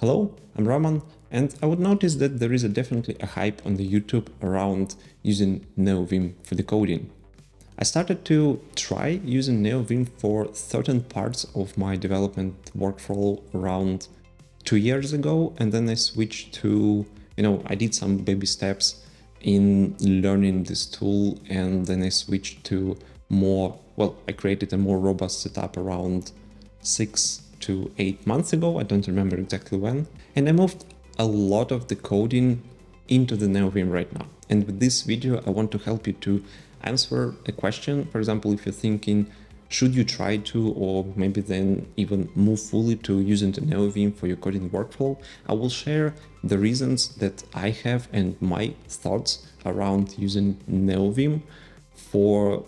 Hello, I'm Roman, and I would notice that there is definitely a hype on the YouTube around using NeoVim for the coding. I started to try using NeoVim for certain parts of my development workflow around 2 years ago, and then I switched to, I did some baby steps in learning this tool, and then I switched to I created a more robust setup around 6 to 8 months ago. I don't remember exactly when. And I moved a lot of the coding into the NeoVim right now. And with this video, I want to help you to answer a question. For example, if you're thinking, should you try to, or maybe then even move fully to using the NeoVim for your coding workflow, I will share the reasons that I have and my thoughts around using NeoVim for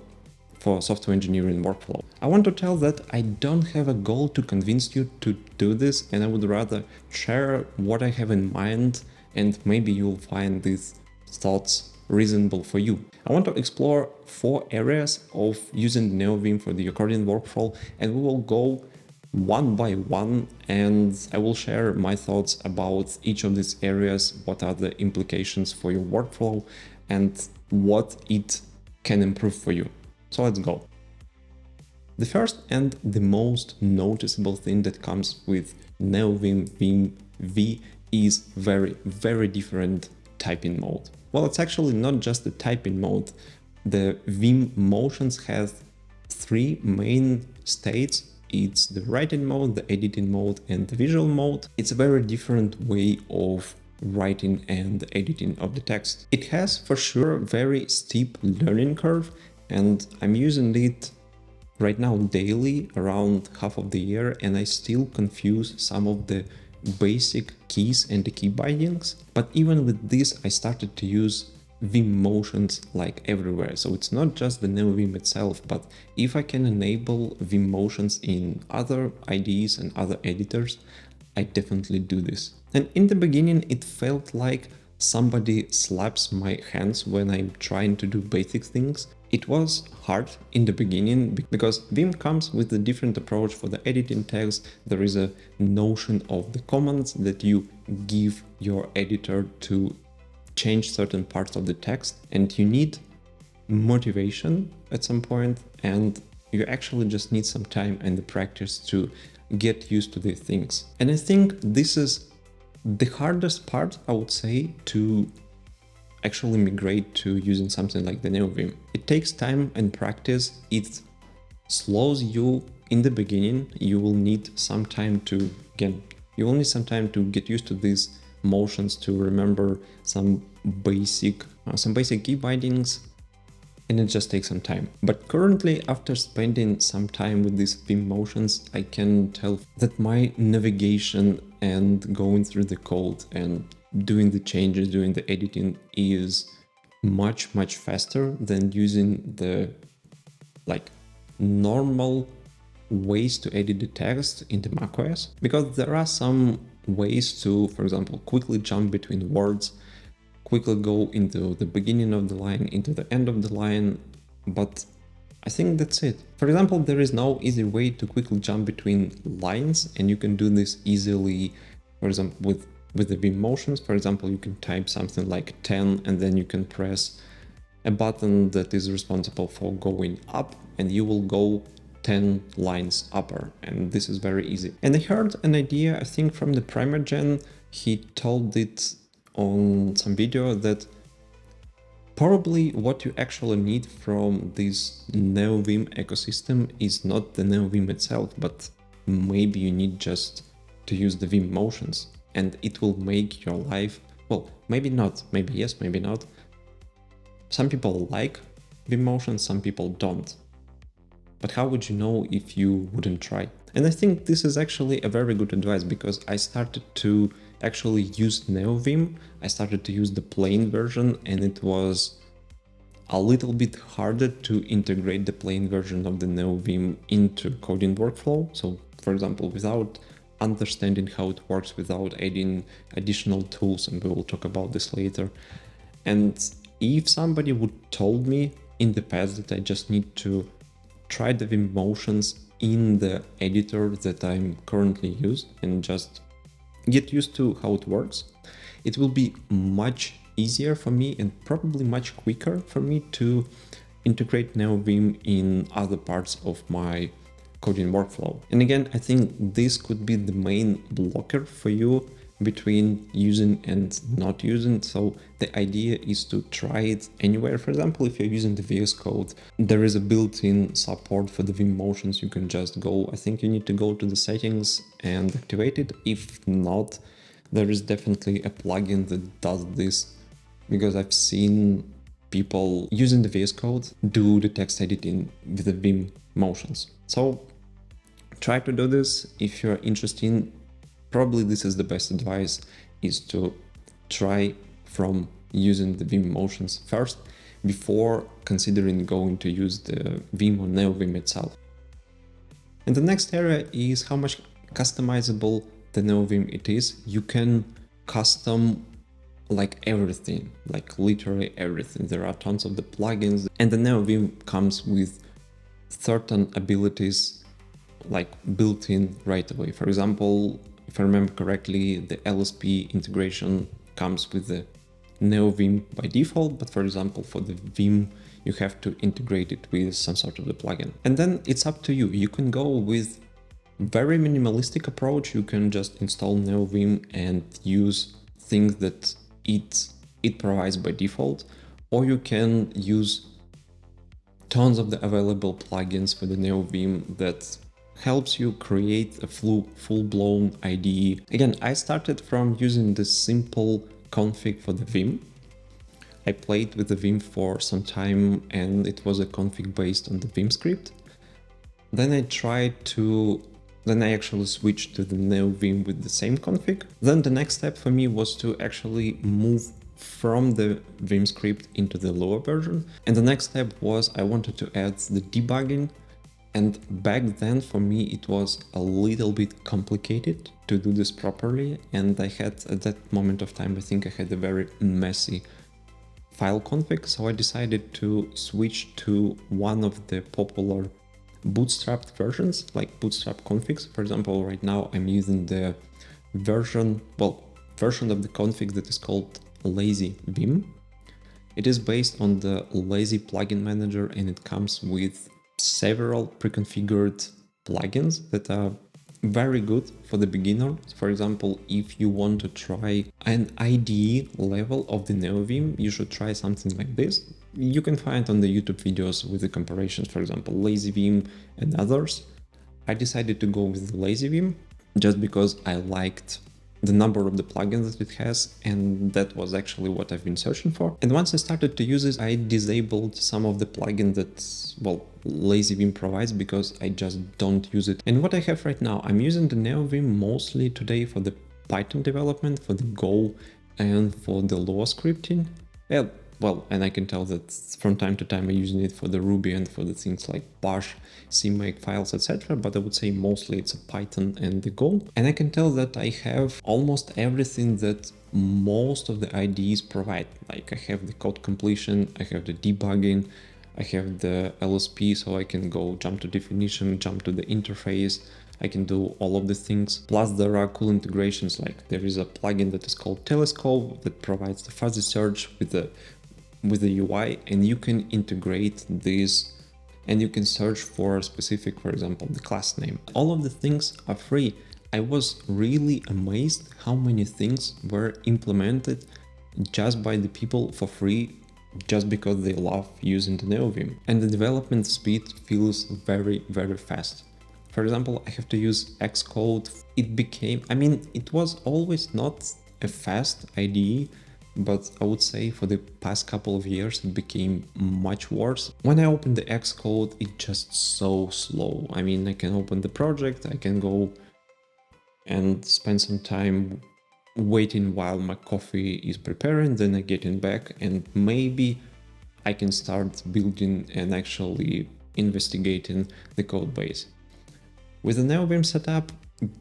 software engineering workflow. I want to tell that I don't have a goal to convince you to do this, and I would rather share what I have in mind, and maybe you'll find these thoughts reasonable for you. I want to explore 4 areas of using NeoVim for the accordion workflow, and we will go one by one, and I will share my thoughts about each of these areas, what are the implications for your workflow, and what it can improve for you. So let's go. The first and the most noticeable thing that comes with NeoVim Vim V is very different typing mode. Well, it's actually not just the typing mode. The Vim motions has 3 main states. It's the writing mode, the editing mode, and the visual mode. It's a very different way of writing and editing of the text. It has for sure a very steep learning curve, and I'm using it right now daily around half of the year, and I still confuse some of the basic keys and the key bindings. But even with this, I started to use Vim motions like everywhere. So it's not just the NeoVim itself, but if I can enable Vim motions in other IDEs and other editors, I definitely do this. And in the beginning, it felt like somebody slaps my hands when I'm trying to do basic things. It was hard in the beginning because Vim comes with a different approach for the editing text. There is a notion of the commands that you give your editor to change certain parts of the text, and you need motivation at some point, and you actually just need some time and the practice to get used to these things. And I think this is the hardest part, I would say, to actually migrate to using something like the NeoVim. It takes time and practice. It slows you in the beginning. You will need some time to, get used to these motions, to remember some basic key bindings, and it just takes some time. But currently, after spending some time with these Vim motions, I can tell that my navigation and going through the code and doing the changes, doing the editing is much faster than using the normal ways to edit the text in the macOS, because there are some ways to, for example, quickly jump between words, quickly go into the beginning of the line, into the end of the line, but I think that's it. For example, there is no easy way to quickly jump between lines, and you can do this easily, for example, with the Vim motions. For example, you can type something like 10, and then you can press a button that is responsible for going up, and you will go 10 lines upper, and this is very easy. And I heard an idea, I think from the primer gen, he told it on some video, that probably what you actually need from this NeoVim ecosystem is not the NeoVim itself, but maybe you need just to use the Vim motions, and it will make your life, well, maybe not, maybe yes, maybe not. Some people like Vim motions, some people don't. But how would you know if you wouldn't try? And I think this is actually a very good advice, because I started to actually use NeoVim. I started to use the plain version, and it was a little bit harder to integrate the plain version of the NeoVim into coding workflow. So, for example, without understanding how it works, without adding additional tools, and we will talk about this later. And if somebody would told me in the past that I just need to try the Vim motions in the editor that I'm currently using and just get used to how it works, it will be much easier for me and probably much quicker for me to integrate NeoVim in other parts of my coding workflow. And again, I think this could be the main blocker for you between using and not using. So the idea is to try it anywhere. For example, if you're using the VS Code, there is a built-in support for the Vim motions. You can just go, I think you need to go to the settings and activate it. If not, there is definitely a plugin that does this, because I've seen people using the VS Code do the text editing with the Vim motions. So try to do this if you're interested. Probably this is the best advice, is to try from using the Vim motions first before considering going to use the Vim or NeoVim itself. And the next area is how much customizable the NeoVim it is. You can custom like everything, like literally everything. There are tons of the plugins, and the NeoVim comes with certain abilities like built in right away. For example, if I remember correctly, the LSP integration comes with the NeoVim by default, but for example, for the Vim, you have to integrate it with some sort of the plugin. And then it's up to you. You can go with very minimalistic approach. You can just install NeoVim and use things that it provides by default, or you can use tons of the available plugins for the NeoVim that helps you create a full-blown IDE. Again, I started from using this simple config for the Vim. I played with the Vim for some time and it was a config based on the Vim script. Then I actually switched to the NeoVim with the same config. Then the next step for me was to actually move from the Vim script into the Lua version. And the next step was I wanted to add the debugging. And back then for me it was a little bit complicated to do this properly, and I had at that moment of time, I think I had a very messy file config, so I decided to switch to one of the popular bootstrapped versions, like bootstrap configs. For example, right now I'm using the version of the config that is called Lazy Vim. It is based on the Lazy plugin manager, and it comes with several pre-configured plugins that are very good for the beginner. For example, if you want to try an IDE level of the NeoVim, you should try something like this. You can find on the YouTube videos with the comparisons, for example, Lazy Vim and others. I decided to go with the Lazy Vim just because I liked the number of the plugins that it has, and that was actually what I've been searching for. And once I started to use it, I disabled some of the plugins that, Lazy Vim provides, because I just don't use it. And what I have right now, I'm using the NeoVim mostly today for the Python development, for the Go and for the Lua scripting. And I can tell that from time to time I'm using it for the Ruby and for the things like Bash, CMake files, etc. But I would say mostly it's a Python and the Go. And I can tell that I have almost everything that most of the IDEs provide. Like I have the code completion, I have the debugging, I have the LSP, so I can go jump to definition, jump to the interface. I can do all of the things. Plus there are cool integrations, like there is a plugin that is called Telescope that provides the fuzzy search with the UI, and you can integrate this and you can search for a specific, for example, the class name. All of the things are free. I was really amazed how many things were implemented just by the people for free, just because they love using the NeoVim. And the development speed feels very, very fast. For example, I have to use Xcode. It was always not a fast IDE, but I would say for the past couple of years it became much worse. When I open the Xcode, it's just so slow. I can open the project, I can go and spend some time waiting while my coffee is preparing, then I get in back and maybe I can start building and actually investigating the code base. With the NeoVim setup,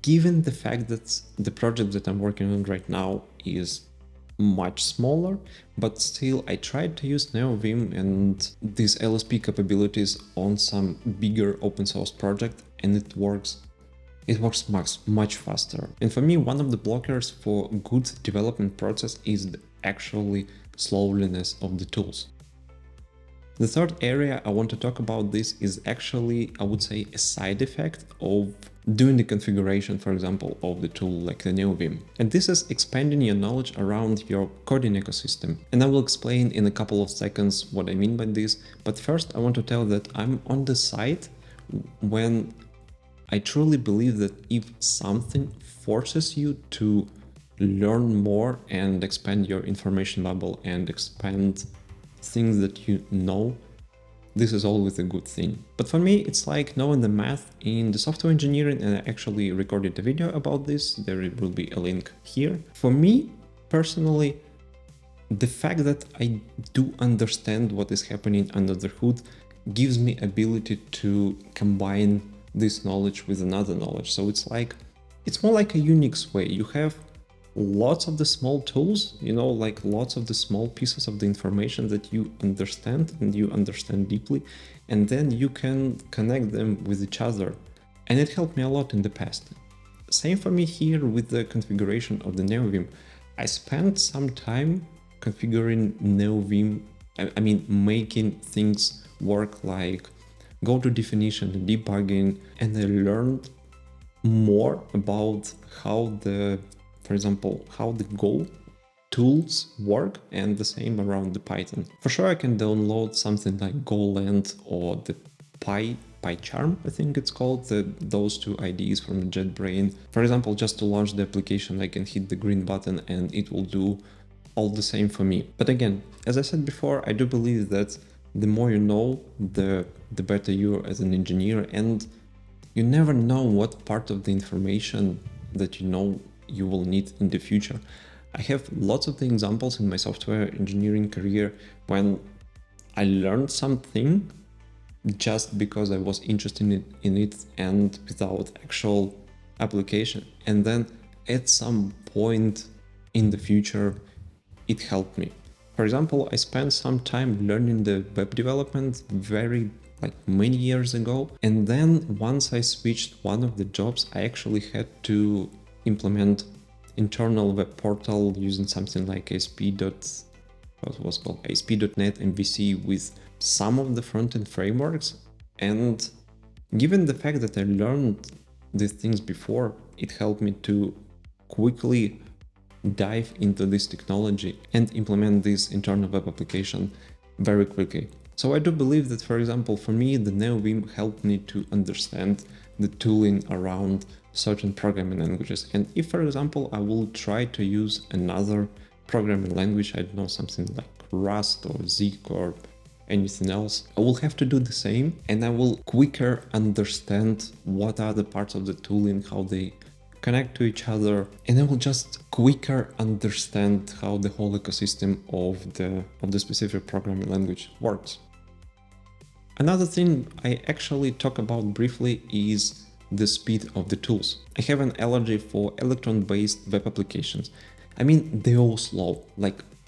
given the fact that the project that I'm working on right now is much smaller, but still I tried to use NeoVim and these LSP capabilities on some bigger open source project, and it works it works much faster. And for me, one of the blockers for good development process is the actually slowness of the tools. The third area I want to talk about this is actually, I would say, a side effect of doing the configuration, for example, of the tool like the NeoVim. And this is expanding your knowledge around your coding ecosystem. And I will explain in a couple of seconds what I mean by this. But first, I want to tell that I'm on the side when I truly believe that if something forces you to learn more and expand your information bubble and expand things that you know, this is always a good thing. But for me, it's like knowing the math in the software engineering, and I actually recorded a video about this. There will be a link here. For me, personally, the fact that I do understand what is happening under the hood gives me ability to combine this knowledge with another knowledge. So it's more like a Unix way. You have lots of the small tools, like lots of the small pieces of the information that you understand and you understand deeply, and then you can connect them with each other. And it helped me a lot in the past. Same for me here with the configuration of the NeoVim. I spent some time configuring NeoVim, making things work, like go to definition, debugging, and I learned more about how the Go tools work, and the same around the Python. For sure, I can download something like Golang or the PyCharm, I think it's called, those two IDEs from the JetBrains. For example, just to launch the application, I can hit the green button and it will do all the same for me. But again, as I said before, I do believe that the more you know, the better you are as an engineer, and you never know what part of the information that you know you will need in the future. I have lots of the examples in my software engineering career when I learned something just because I was interested in it and without actual application. And then at some point in the future, it helped me. For example, I spent some time learning the web development many years ago. And then once I switched one of the jobs, I actually had to implement internal web portal using something like ASP.NET MVC with some of the front-end frameworks. And given the fact that I learned these things before, it helped me to quickly dive into this technology and implement this internal web application very quickly. So I do believe that, for example, for me, the NeoVim helped me to understand the tooling around certain programming languages. And if, for example, I will try to use another programming language, I don't know, something like Rust or Zeek or anything else, I will have to do the same, and I will quicker understand what are the parts of the tooling, how they connect to each other, and I will just quicker understand how the whole ecosystem of the specific programming language works. Another thing I actually talk about briefly is the speed of the tools. I have an allergy for Electron-based web applications. They're all slow,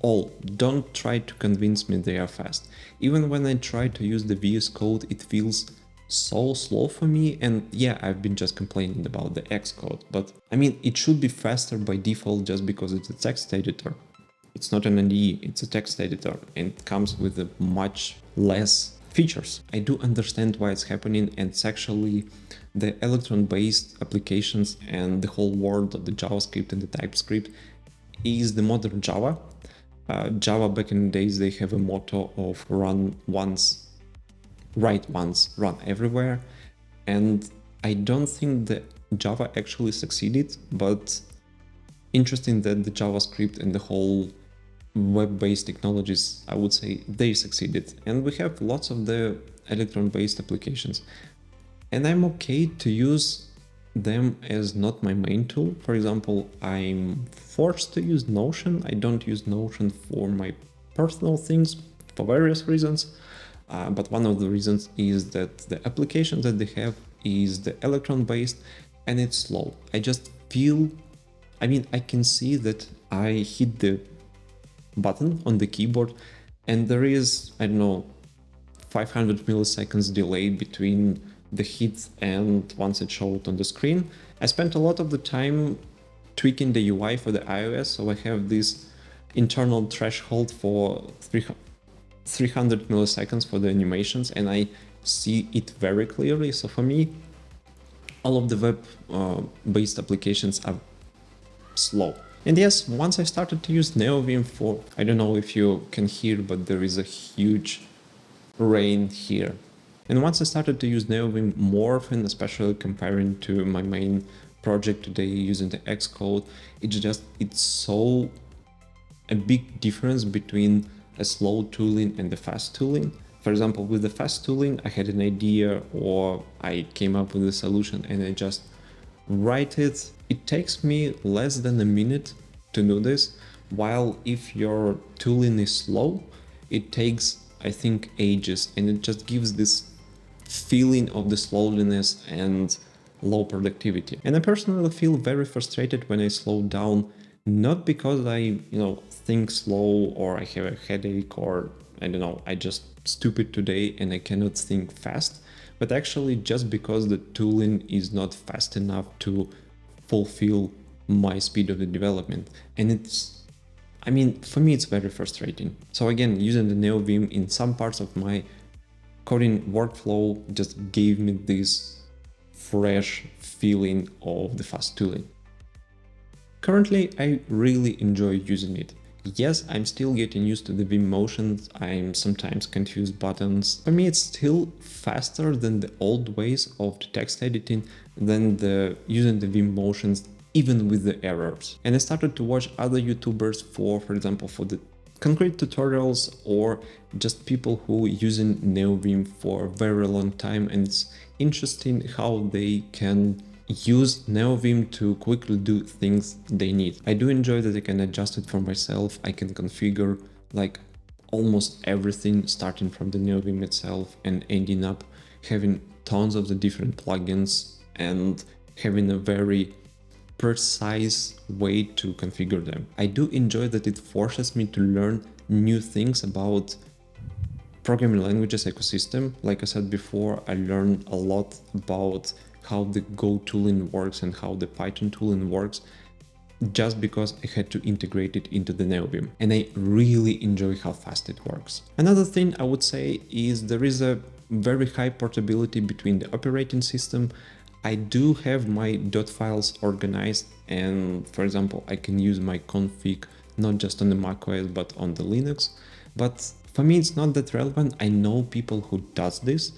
all. Don't try to convince me they are fast. Even when I try to use the VS Code, it feels so slow for me. And yeah, I've been just complaining about the Xcode, but it should be faster by default just because it's a text editor. It's not an IDE, it's a text editor, and it comes with a much less features. I do understand why it's happening, and it's actually the Electron-based applications and the whole world of the JavaScript and the TypeScript is the modern Java. Java back in the days, they have a motto of run once, write once, run everywhere. And I don't think that Java actually succeeded, but interesting that the JavaScript and the whole web-based technologies, I would say they succeeded. And we have lots of the Electron-based applications. And I'm okay to use them as not my main tool. For example, I'm forced to use Notion. I don't use Notion for my personal things for various reasons. But one of the reasons is that the application that they have is the Electron-based and it's slow. I just feel, I can see that I hit the button on the keyboard and there is, 500 milliseconds delay between the hit and once it showed on the screen. I spent a lot of the time tweaking the UI for the iOS, so I have this internal threshold for 300 milliseconds for the animations, and I see it very clearly. So for me, all of the web-based applications are slow. And yes, once I started to use NeoVim for, I don't know if you can hear, but there is a huge rain here. And once I started to use NeoVim more often, especially comparing to my main project today using the Xcode, it's so a big difference between a slow tooling and the fast tooling. For example, with the fast tooling, I had an idea or I came up with a solution and I just write it. It takes me less than a minute to do this, while if your tooling is slow, it takes, I think, ages, and it just gives this feeling of the slowness and low productivity. And I personally feel very frustrated when I slow down, not because I, think slow or I have a headache or I don't know, I just stupid today and I cannot think fast, but actually just because the tooling is not fast enough to fulfill my speed of the development. And for me, it's very frustrating. So again, using the NeoVim in some parts of my coding workflow just gave me this fresh feeling of the fast tooling. Currently, I really enjoy using it. Yes, I'm still getting used to the Vim motions, I'm sometimes confuse buttons. For me, it's still faster than the old ways of the text editing, than using the Vim motions, even with the errors. And I started to watch other YouTubers for example, for the concrete tutorials or just people who using NeoVim for a very long time, and it's interesting how they can use NeoVim to quickly do things they need. I do enjoy that I can adjust it for myself. I can configure like almost everything, starting from the NeoVim itself and ending up having tons of the different plugins and having a very precise way to configure them. I do enjoy that it forces me to learn new things about programming languages ecosystem. Like I said before, I learned a lot about how the Go tooling works and how the Python tooling works, just because I had to integrate it into the NeoVim, and I really enjoy how fast it works. Another thing I would say is there is a very high portability between the operating system. I do have my dot files organized, and for example, I can use my config not just on the macOS but on the Linux. But for me, it's not that relevant. I know people who does this.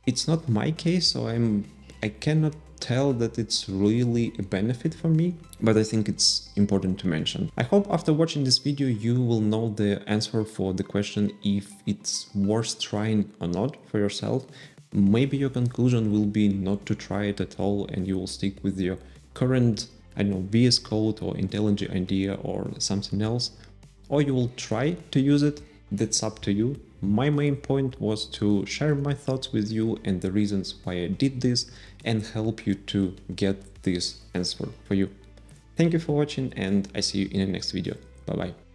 It's not my case, so I cannot tell that it's really a benefit for me, but I think it's important to mention. I hope after watching this video you will know the answer for the question if it's worth trying or not for yourself. Maybe your conclusion will be not to try it at all and you will stick with your current, I don't know, VS Code or IntelliJ IDEA or something else, or you will try to use it. That's up to you. My main point was to share my thoughts with you and the reasons why I did this and help you to get this answer for you. Thank you for watching and I see you in the next video. Bye bye.